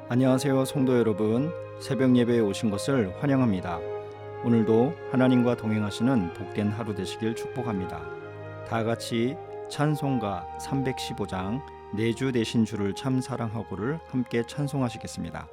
안녕하세요, 성도 여러분. 새벽 예배에 오신 것을 환영합니다. 오늘도 하나님과 동행하시는 복된 하루 되시길 축복합니다. 다 같이 찬송가 315장 내 주 되신 주를 참 사랑하고를 함께 찬송하시겠습니다.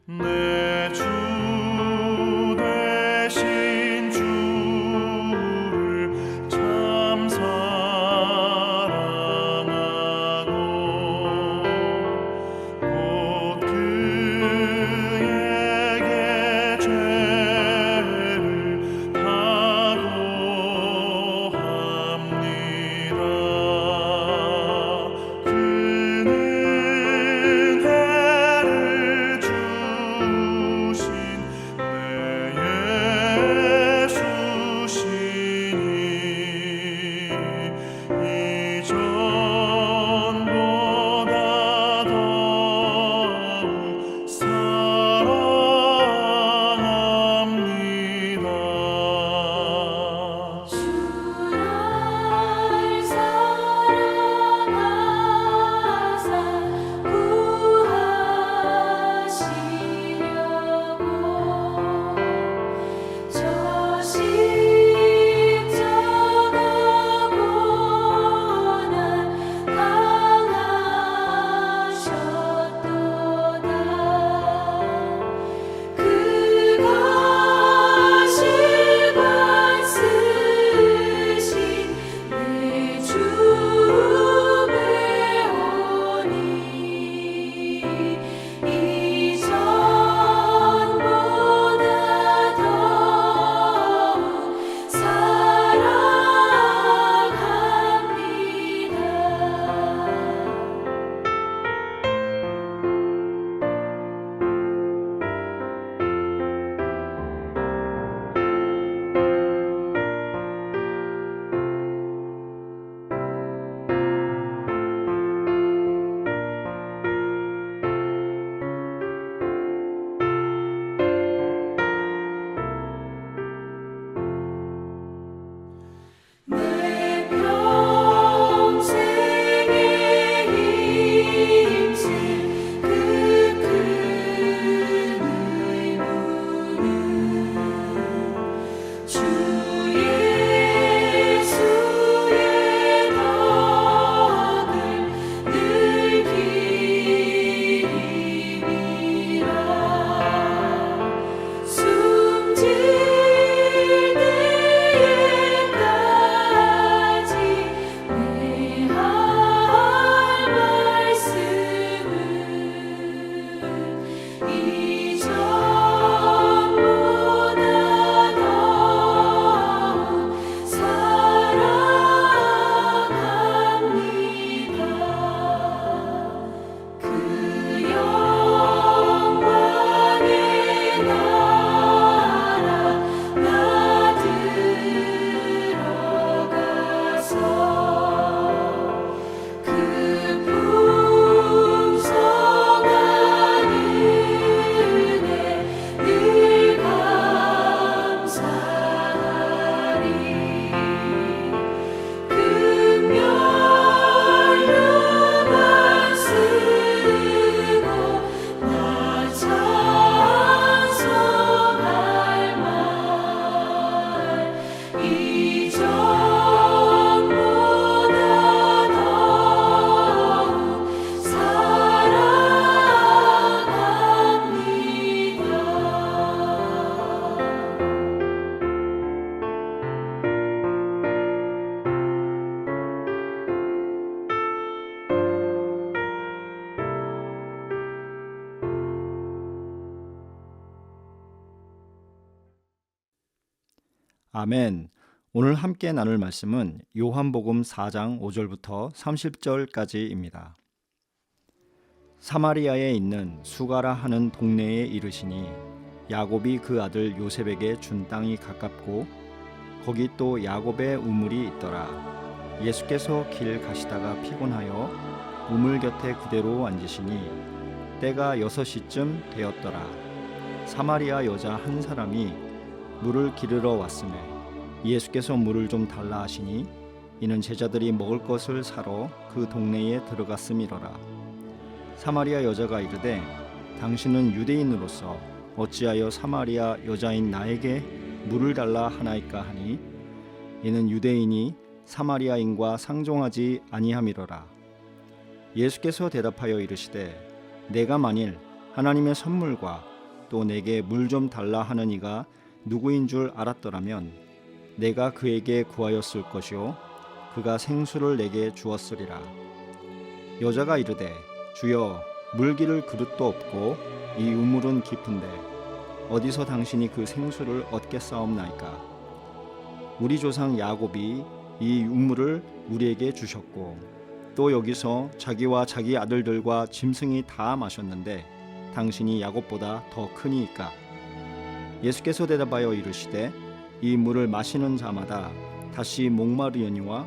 내 주 되신 주를 참 사랑하고 곧 그에게 죄를 다고합니다. 그는 해를 주신 내 예수시니 이전보다 더욱 사랑합니다. 주를 사랑하사 구하시려고 저 십자가 고난 당하셨도다. 그가 실관 쓰신 내 주 배우니 이전보다 더욱 내 평생에 힘쓸 그 큰 의무는 주 예수의 덕을 늘 기림이라. 숨질 때까지 내 할 말씀은 이전보다 더욱 사랑합니다. 그 영광의 나라 나 들어가서 그 풍성한 은혜 늘 감사하리. 금멸류관 쓰고 나 찬송할 말 이전보다 더욱 아멘. 오늘 함께 나눌 말씀은 요한복음 4장 5절부터 30절까지입니다. 사마리아에 있는 수가라 하는 동네에 이르시니 야곱이 그 아들 요셉에게 준 땅이 가깝고 거기 또 야곱의 우물이 있더라. 예수께서 길 가시다가 피곤하여 우물 곁에 그대로 앉으시니 때가 6시쯤 되었더라. 사마리아 여자 한 사람이 물을 기르러 왔으매 예수께서 물을 좀 달라 하시니 이는 제자들이 먹을 것을 사러 그 동네에 들어갔음이로라. 사마리아 여자가 이르되 당신은 유대인으로서 어찌하여 사마리아 여자인 나에게 물을 달라 하나이까 하니 이는 유대인이 사마리아인과 상종하지 아니함이로라. 예수께서 대답하여 이르시되 내가 만일 하나님의 선물과 또 내게 물 좀 달라 하는 이가 누구인 줄 알았더라면 내가 그에게 구하였을 것이요 그가 생수를 내게 주었으리라. 여자가 이르되 주여 물 기를 그릇도 없고 이 우물은 깊은데 어디서 당신이 그 생수를 얻겠사옵나이까. 우리 조상 야곱이 이 우물을 우리에게 주셨고 또 여기서 자기와 자기 아들들과 짐승이 다 마셨는데 당신이 야곱보다 더 크니이까. 예수께서 대답하여 이르시되 이 물을 마시는 자마다 다시 목마르려니와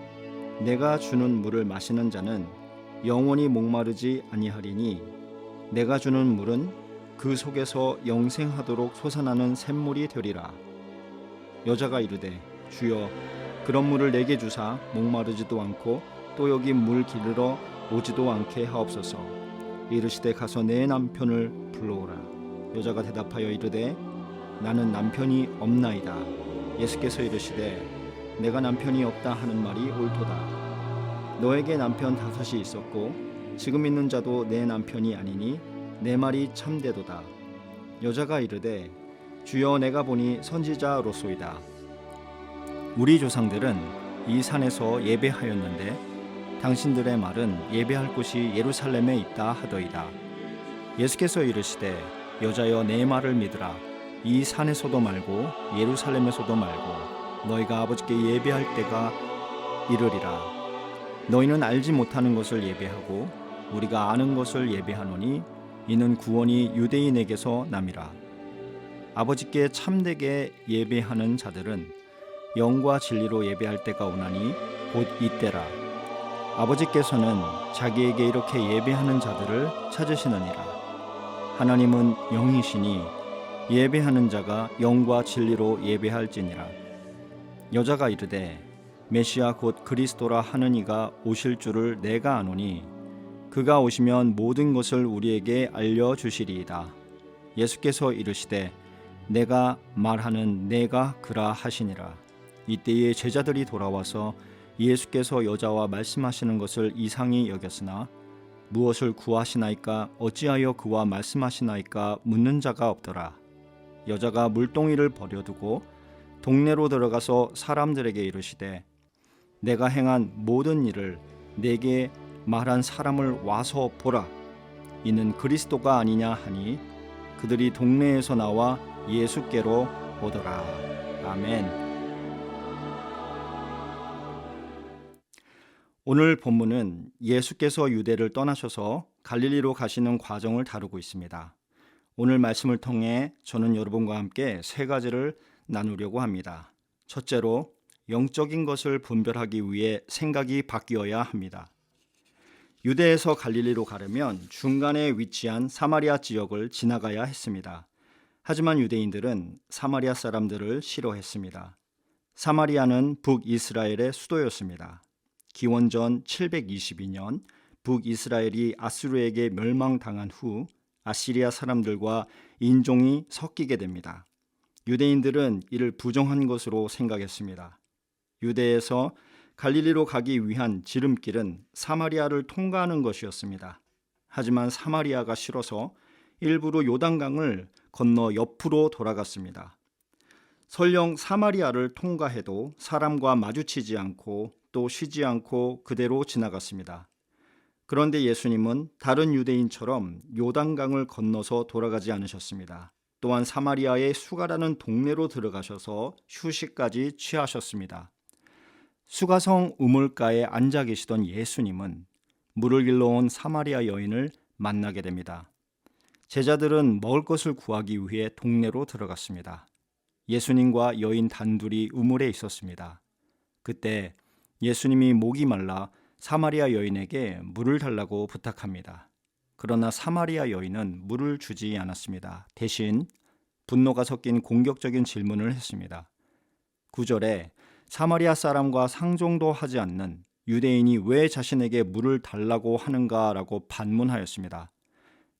내가 주는 물을 마시는 자는 영원히 목마르지 아니하리니 내가 주는 물은 그 속에서 영생하도록 솟아나는 샘물이 되리라. 여자가 이르되 주여 그런 물을 내게 주사 목마르지도 않고 또 여기 물 기르러 오지도 않게 하옵소서. 이르시되 가서 내 남편을 불러오라. 여자가 대답하여 이르되 나는 남편이 없나이다. 예수께서 이르시되 내가 남편이 없다 하는 말이 옳도다. 너에게 남편 5이 있었고 지금 있는 자도 내 남편이 아니니 내 말이 참되도다. 여자가 이르되 주여 내가 보니 선지자로소이다. 우리 조상들은 이 산에서 예배하였는데 당신들의 말은 예배할 곳이 예루살렘에 있다 하더이다. 예수께서 이르시되 여자여 내 말을 믿으라. 이 산에서도 말고 예루살렘에서도 말고 너희가 아버지께 예배할 때가 이르리라. 너희는 알지 못하는 것을 예배하고 우리가 아는 것을 예배하노니 이는 구원이 유대인에게서 남이라. 아버지께 참되게 예배하는 자들은 영과 진리로 예배할 때가 오나니 곧 이때라. 아버지께서는 자기에게 이렇게 예배하는 자들을 찾으시느니라. 하나님은 영이시니 예배하는 자가 영과 진리로 예배할지니라. 여자가 이르되 메시아 곧 그리스도라 하는 이가 오실 줄을 내가 아노니 그가 오시면 모든 것을 우리에게 알려주시리이다. 예수께서 이르시되 내가 말하는 내가 그라 하시니라. 이때에 제자들이 돌아와서 예수께서 여자와 말씀하시는 것을 이상히 여겼으나 무엇을 구하시나이까 어찌하여 그와 말씀하시나이까 묻는 자가 없더라. 여자가 물동이를 버려두고 동네로 들어가서 사람들에게 이르시되 내가 행한 모든 일을 내게 말한 사람을 와서 보라. 이는 그리스도가 아니냐 하니 그들이 동네에서 나와 예수께로 오더라. 아멘. 오늘 본문은 예수께서 유대를 떠나셔서 갈릴리로 가시는 과정을 다루고 있습니다. 오늘 말씀을 통해 저는 여러분과 함께 3가지를 나누려고 합니다. 첫째로 영적인 것을 분별하기 위해 생각이 바뀌어야 합니다. 유대에서 갈릴리로 가려면 중간에 위치한 사마리아 지역을 지나가야 했습니다. 하지만 유대인들은 사마리아 사람들을 싫어했습니다. 사마리아는 북이스라엘의 수도였습니다. 기원전 722년 북이스라엘이 아수르에게 멸망당한 후 아시리아 사람들과 인종이 섞이게 됩니다. 유대인들은 이를 부정한 것으로 생각했습니다. 유대에서 갈릴리로 가기 위한 지름길은 사마리아를 통과하는 것이었습니다. 하지만 사마리아가 싫어서 일부러 요단강을 건너 옆으로 돌아갔습니다. 설령 사마리아를 통과해도 사람과 마주치지 않고 또 쉬지 않고 그대로 지나갔습니다. 그런데 예수님은 다른 유대인처럼 요단강을 건너서 돌아가지 않으셨습니다. 또한 사마리아의 수가라는 동네로 들어가셔서 휴식까지 취하셨습니다. 수가성 우물가에 앉아 계시던 예수님은 물을 길러 온 사마리아 여인을 만나게 됩니다. 제자들은 먹을 것을 구하기 위해 동네로 들어갔습니다. 예수님과 여인 단둘이 우물에 있었습니다. 그때 예수님이 목이 말라 사마리아 여인에게 물을 달라고 부탁합니다. 그러나 사마리아 여인은 물을 주지 않았습니다. 대신 분노가 섞인 공격적인 질문을 했습니다. 9절에 사마리아 사람과 상종도 하지 않는 유대인이 왜 자신에게 물을 달라고 하는가라고 반문하였습니다.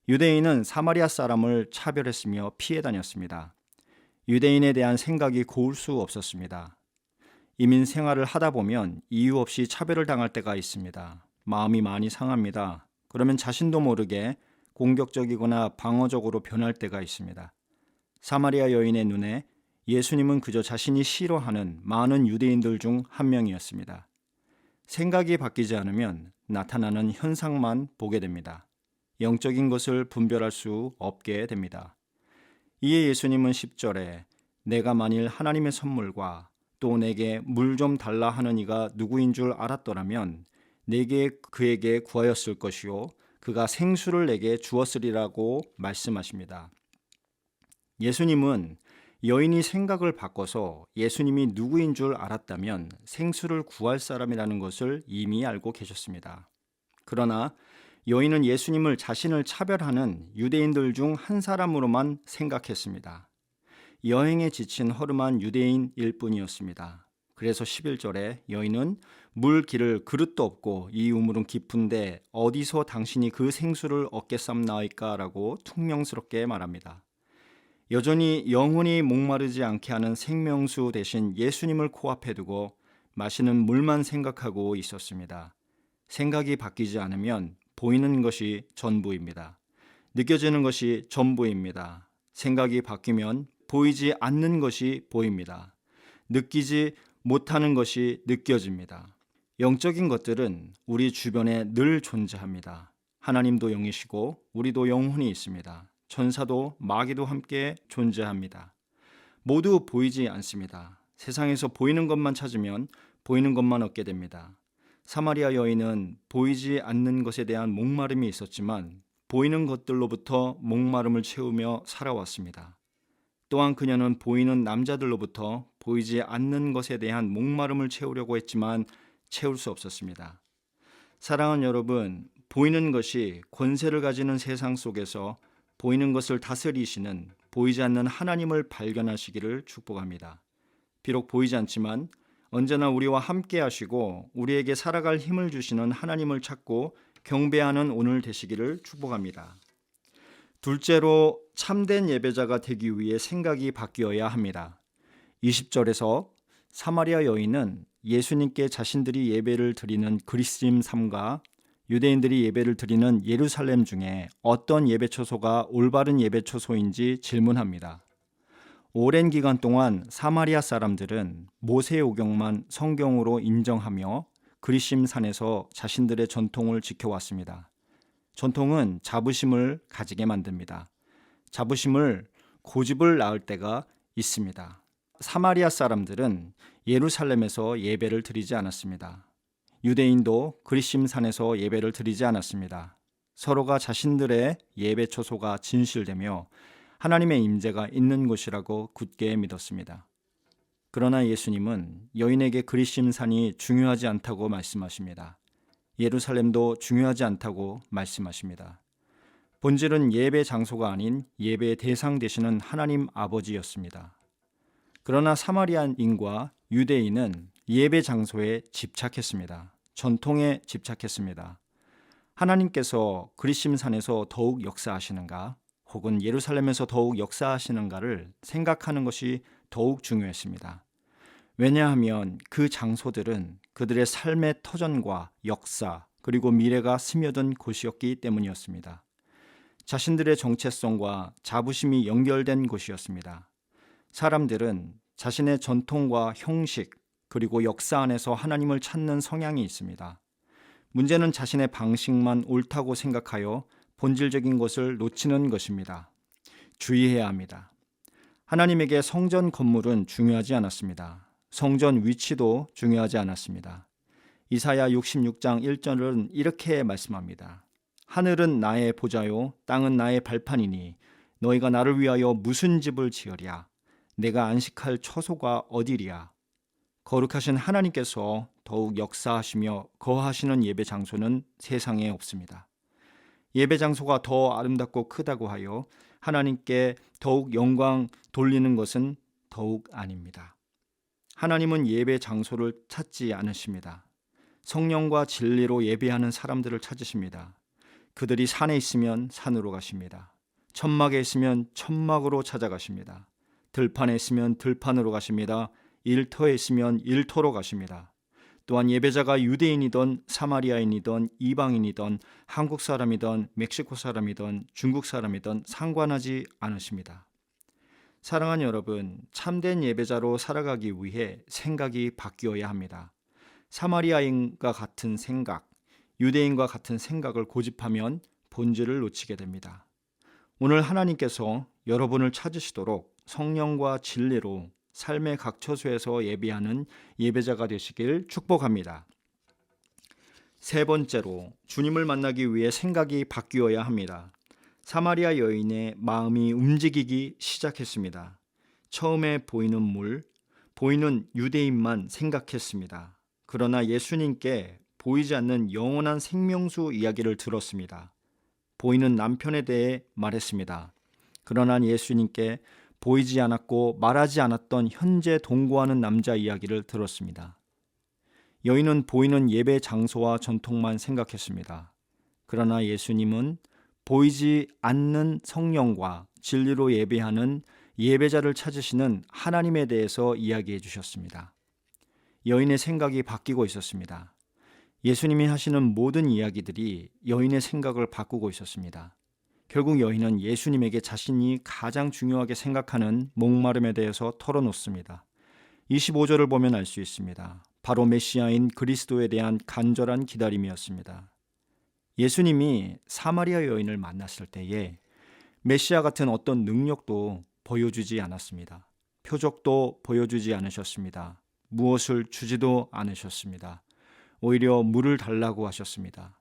유대인은 사마리아 사람을 차별했으며 피해 다녔습니다. 유대인에 대한 생각이 고울 수 없었습니다. 이민 생활을 하다 보면 이유 없이 차별을 당할 때가 있습니다. 마음이 많이 상합니다. 그러면 자신도 모르게 공격적이거나 방어적으로 변할 때가 있습니다. 사마리아 여인의 눈에 예수님은 그저 자신이 싫어하는 많은 유대인들 중 한 명이었습니다. 생각이 바뀌지 않으면 나타나는 현상만 보게 됩니다. 영적인 것을 분별할 수 없게 됩니다. 이에 예수님은 10절에 내가 만일 하나님의 선물과 또 내게 물 좀 달라 하는 이가 누구인 줄 알았더라면 내게 그에게 구하였을 것이요 그가 생수를 내게 주었으리라고 말씀하십니다. 예수님은 여인이 생각을 바꿔서 예수님이 누구인 줄 알았다면 생수를 구할 사람이라는 것을 이미 알고 계셨습니다. 그러나 여인은 예수님을 자신을 차별하는 유대인들 중 한 사람으로만 생각했습니다. 여행에 지친 허름한 유대인일 뿐이었습니다. 그래서 11절에 여인은 물 기를 그릇도 없고 이 우물은 깊은데 어디서 당신이 그 생수를 얻겠삼나이까 라고 퉁명스럽게 말합니다. 여전히 영혼이 목마르지 않게 하는 생명수 대신 예수님을 코앞에 두고 마시는 물만 생각하고 있었습니다. 생각이 바뀌지 않으면 보이는 것이 전부입니다. 느껴지는 것이 전부입니다. 생각이 바뀌면 보이지 않는 것이 보입니다. 느끼지 못하는 것이 느껴집니다. 영적인 것들은 우리 주변에 늘 존재합니다. 하나님도 영이시고 우리도 영혼이 있습니다. 천사도 마귀도 함께 존재합니다. 모두 보이지 않습니다. 세상에서 보이는 것만 찾으면 보이는 것만 얻게 됩니다. 사마리아 여인은 보이지 않는 것에 대한 목마름이 있었지만 보이는 것들로부터 목마름을 채우며 살아왔습니다. 또한 그녀는 보이는 남자들로부터 보이지 않는 것에 대한 목마름을 채우려고 했지만 채울 수 없었습니다. 사랑하는 여러분, 보이는 것이 권세를 가지는 세상 속에서 보이는 것을 다스리시는 보이지 않는 하나님을 발견하시기를 축복합니다. 비록 보이지 않지만 언제나 우리와 함께 하시고 우리에게 살아갈 힘을 주시는 하나님을 찾고 경배하는 오늘 되시기를 축복합니다. 둘째로 참된 예배자가 되기 위해 생각이 바뀌어야 합니다. 20절에서 사마리아 여인은 예수님께 자신들이 예배를 드리는 그리스임 삶과 유대인들이 예배를 드리는 예루살렘 중에 어떤 예배 처소가 올바른 예배 처소인지 질문합니다. 오랜 기간 동안 사마리아 사람들은 모세오경만 성경으로 인정하며 그리심 산에서 자신들의 전통을 지켜왔습니다. 전통은 자부심을 가지게 만듭니다. 자부심을 고집을 낳을 때가 있습니다. 사마리아 사람들은 예루살렘에서 예배를 드리지 않았습니다. 유대인도 그리심 산에서 예배를 드리지 않았습니다. 서로가 자신들의 예배 처소가 진실되며 하나님의 임재가 있는 곳이라고 굳게 믿었습니다. 그러나 예수님은 여인에게 그리심 산이 중요하지 않다고 말씀하십니다. 예루살렘도 중요하지 않다고 말씀하십니다. 본질은 예배 장소가 아닌 예배의 대상 되시는 하나님 아버지였습니다. 그러나 사마리아인과 유대인은 예배 장소에 집착했습니다. 전통에 집착했습니다. 하나님께서 그리심 산에서 더욱 역사하시는가 혹은 예루살렘에서 더욱 역사하시는가를 생각하는 것이 더욱 중요했습니다. 왜냐하면 그 장소들은 그들의 삶의 터전과 역사 그리고 미래가 스며든 곳이었기 때문이었습니다. 자신들의 정체성과 자부심이 연결된 곳이었습니다. 사람들은 자신의 전통과 형식 그리고 역사 안에서 하나님을 찾는 성향이 있습니다. 문제는 자신의 방식만 옳다고 생각하여 본질적인 것을 놓치는 것입니다. 주의해야 합니다. 하나님에게 성전 건물은 중요하지 않았습니다. 성전 위치도 중요하지 않았습니다. 이사야 66장 1절은 이렇게 말씀합니다. 하늘은 나의 보좌요 땅은 나의 발판이니 너희가 나를 위하여 무슨 집을 지으랴? 내가 안식할 처소가 어디랴? 거룩하신 하나님께서 더욱 역사하시며 거하시는 예배 장소는 세상에 없습니다. 예배 장소가 더 아름답고 크다고 하여 하나님께 더욱 영광 돌리는 것은 더욱 아닙니다. 하나님은 예배 장소를 찾지 않으십니다. 성령과 진리로 예배하는 사람들을 찾으십니다. 그들이 산에 있으면 산으로 가십니다. 천막에 있으면 천막으로 찾아가십니다. 들판에 있으면 들판으로 가십니다. 일터에 있으면 일터로 가십니다. 또한 예배자가 유대인이든 사마리아인이든 이방인이든 한국 사람이든 멕시코 사람이든 중국 사람이든 상관하지 않으십니다. 사랑하는 여러분, 참된 예배자로 살아가기 위해 생각이 바뀌어야 합니다. 사마리아인과 같은 생각, 유대인과 같은 생각을 고집하면 본질을 놓치게 됩니다. 오늘 하나님께서 여러분을 찾으시도록 성령과 진리로 삶의 각 처소에서 예배하는 예배자가 되시길 축복합니다. 세 번째로, 주님을 만나기 위해 생각이 바뀌어야 합니다. 사마리아 여인의 마음이 움직이기 시작했습니다. 처음에 보이는 물, 보이는 유대인만 생각했습니다. 그러나 예수님께 보이지 않는 영원한 생명수 이야기를 들었습니다. 보이는 남편에 대해 말했습니다. 그러나 예수님께 보이지 않았고 말하지 않았던 현재 동거하는 남자 이야기를 들었습니다. 여인은 보이는 예배 장소와 전통만 생각했습니다. 그러나 예수님은 보이지 않는 성령과 진리로 예배하는 예배자를 찾으시는 하나님에 대해서 이야기해 주셨습니다. 여인의 생각이 바뀌고 있었습니다. 예수님이 하시는 모든 이야기들이 여인의 생각을 바꾸고 있었습니다. 결국 여인은 예수님에게 자신이 가장 중요하게 생각하는 목마름에 대해서 털어놓습니다. 25절을 보면 알 수 있습니다. 바로 메시아인 그리스도에 대한 간절한 기다림이었습니다. 예수님이 사마리아 여인을 만났을 때에 메시아 같은 어떤 능력도 보여주지 않았습니다. 표적도 보여주지 않으셨습니다. 무엇을 주지도 않으셨습니다. 오히려 물을 달라고 하셨습니다.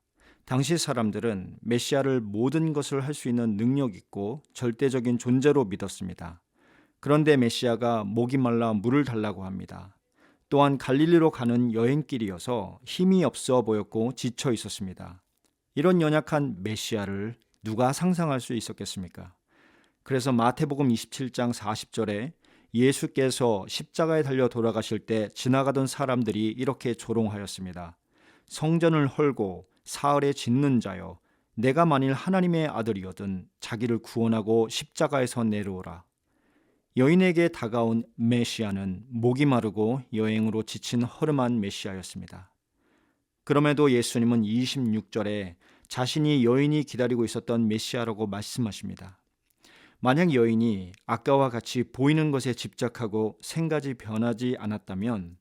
당시 사람들은 메시아를 모든 것을 할 수 있는 능력 있고 절대적인 존재로 믿었습니다. 그런데 메시아가 목이 말라 물을 달라고 합니다. 또한 갈릴리로 가는 여행길이어서 힘이 없어 보였고 지쳐 있었습니다. 이런 연약한 메시아를 누가 상상할 수 있었겠습니까? 그래서 마태복음 27장 40절에 예수께서 십자가에 달려 돌아가실 때 지나가던 사람들이 이렇게 조롱하였습니다. 성전을 헐고 사흘에 짓는 자여, 내가 만일 하나님의 아들이거든 자기를 구원하고 십자가에서 내려오라. 여인에게 다가온 메시아는 목이 마르고 여행으로 지친 허름한 메시아였습니다. 그럼에도 예수님은 26절에 자신이 여인이 기다리고 있었던 메시아라고 말씀하십니다. 만약 여인이 아까와 같이 보이는 것에 집착하고 생각이 변하지 않았다면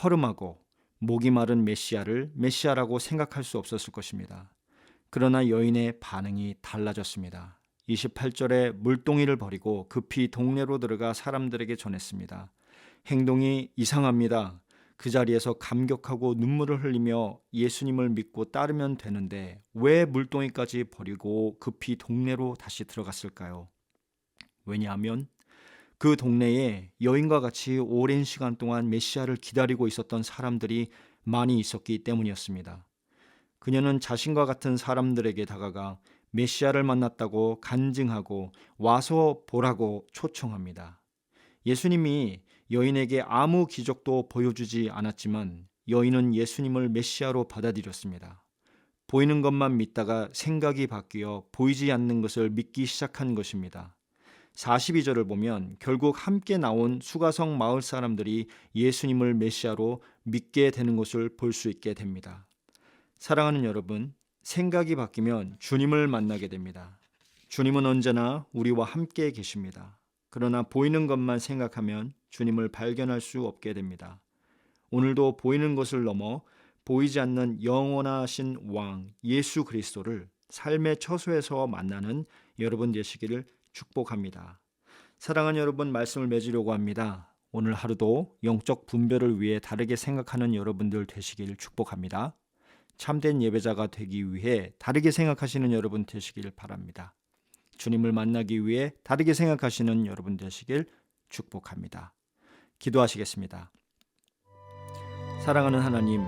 허름하고 목이 마른 메시아를 메시아라고 생각할 수 없었을 것입니다. 그러나 여인의 반응이 달라졌습니다. 28절에 물동이를 버리고 급히 동네로 들어가 사람들에게 전했습니다. 행동이 이상합니다. 그 자리에서 감격하고 눈물을 흘리며 예수님을 믿고 따르면 되는데 왜 물동이까지 버리고 급히 동네로 다시 들어갔을까요? 왜냐하면 그 동네에 여인과 같이 오랜 시간 동안 메시아를 기다리고 있었던 사람들이 많이 있었기 때문이었습니다. 그녀는 자신과 같은 사람들에게 다가가 메시아를 만났다고 간증하고 와서 보라고 초청합니다. 예수님이 여인에게 아무 기적도 보여주지 않았지만 여인은 예수님을 메시아로 받아들였습니다. 보이는 것만 믿다가 생각이 바뀌어 보이지 않는 것을 믿기 시작한 것입니다. 42절을 보면 결국 함께 나온 수가성 마을 사람들이 예수님을 메시아로 믿게 되는 것을 볼 수 있게 됩니다. 사랑하는 여러분, 생각이 바뀌면 주님을 만나게 됩니다. 주님은 언제나 우리와 함께 계십니다. 그러나 보이는 것만 생각하면 주님을 발견할 수 없게 됩니다. 오늘도 보이는 것을 넘어 보이지 않는 영원하신 왕 예수 그리스도를 삶의 처소에서 만나는 여러분 되시기를 축복합니다. 사랑하는 여러분, 말씀을 맺으려고 합니다. 오늘 하루도 영적 분별을 위해 다르게 생각하는 여러분들 되시길 축복합니다. 참된 예배자가 되기 위해 다르게 생각하시는 여러분 되시길 바랍니다. 주님을 만나기 위해 다르게 생각하시는 여러분 되시길 축복합니다. 기도하시겠습니다. 사랑하는 하나님,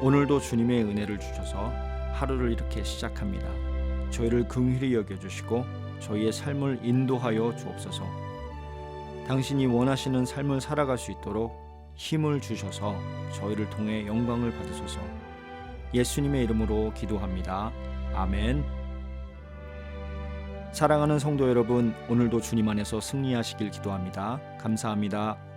오늘도 주님의 은혜를 주셔서 하루를 이렇게 시작합니다. 저희를 긍휼히 여겨주시고 저희의 삶을 인도하여 주옵소서. 당신이 원하시는 삶을 살아갈 수 있도록 힘을 주셔서 저희를 통해 영광을 받으소서. 예수님의 이름으로 기도합니다. 아멘. 사랑하는 성도 여러분, 오늘도 주님 안에서 승리하시길 기도합니다. 감사합니다.